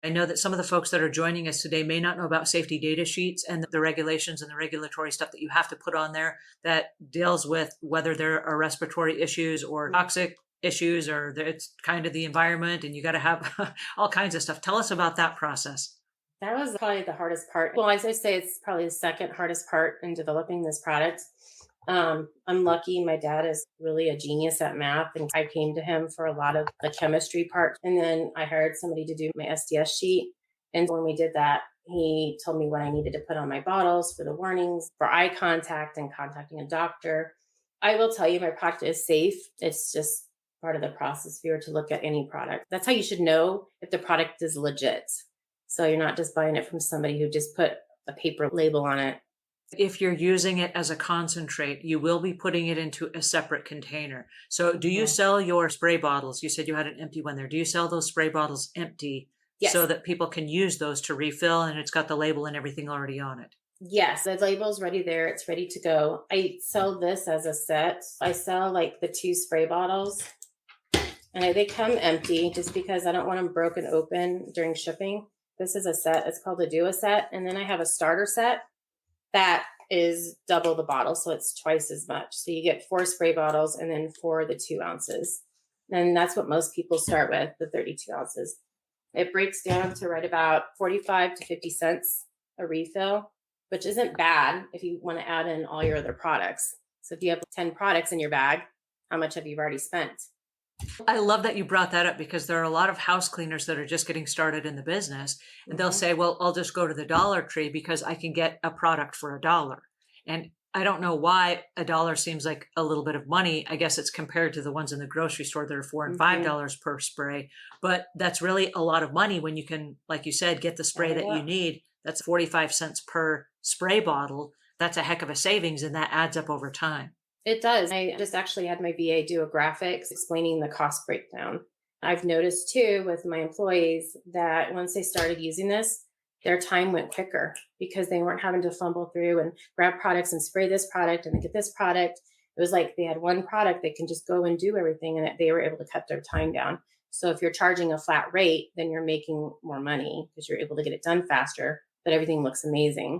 I know that some of the folks that are joining us today may not know about safety data sheets and the regulations and the regulatory stuff that you have to put on there that deals with whether there are respiratory issues or toxic issues, or it's kind of the environment and you got to have all kinds of stuff. Tell us about that process. That was probably the hardest part. Well, as I say, it's probably the second hardest part in developing this product. I'm lucky. My dad is really a genius at math, and I came to him for a lot of the chemistry part. And then I hired somebody to do my SDS sheet. And when we did that, he told me what I needed to put on my bottles for the warnings, for eye contact and contacting a doctor. I will tell you, my product is safe. It's just part of the process if you were to look at any product. That's how you should know if the product is legit. So you're not just buying it from somebody who just put a paper label on it. If you're using it as a concentrate, you will be putting it into a separate container. So do you Mhm. sell your spray bottles? You said you had an empty one there. Do you sell those spray bottles empty so Yes. that people can use those to refill and it's got the label and everything already on it? Yes, the label's ready there. It's ready to go. I sell this as a set. I sell like the two spray bottles, and they come empty just because I don't want them broken open during shipping. This is a set. It's called a Duo set. And then I have a starter set that is double the bottle. So it's twice as much. So you get 4 spray bottles and then 4 of the 2 ounces. And that's what most people start with, the 32 ounces. It breaks down to right about 45 to 50 cents a refill, which isn't bad if you want to add in all your other products. So if you have 10 products in your bag, how much have you already spent? I love that you brought that up because there are a lot of house cleaners that are just getting started in the business and they'll Mhm. say, well, I'll just go to the Dollar Tree because I can get a product for $1. And I don't know why $1 seems like a little bit of money. I guess it's compared to the ones in the grocery store that are 4 and Mhm. $5 per spray, but that's really a lot of money when you can, like you said, get the spray Add it that you up. need. That's 45 cents per spray bottle. That's a heck of a savings and that adds up over time. It does. I just actually had my VA do a graphics explaining the cost breakdown. I've noticed too with my employees that once they started using this, their time went quicker because they weren't having to fumble through and grab products and spray this product and get this product. It was like they had one product they can just go and do everything, and they were able to cut their time down. So if you're charging a flat rate, then you're making more money because you're able to get it done faster, but everything looks amazing.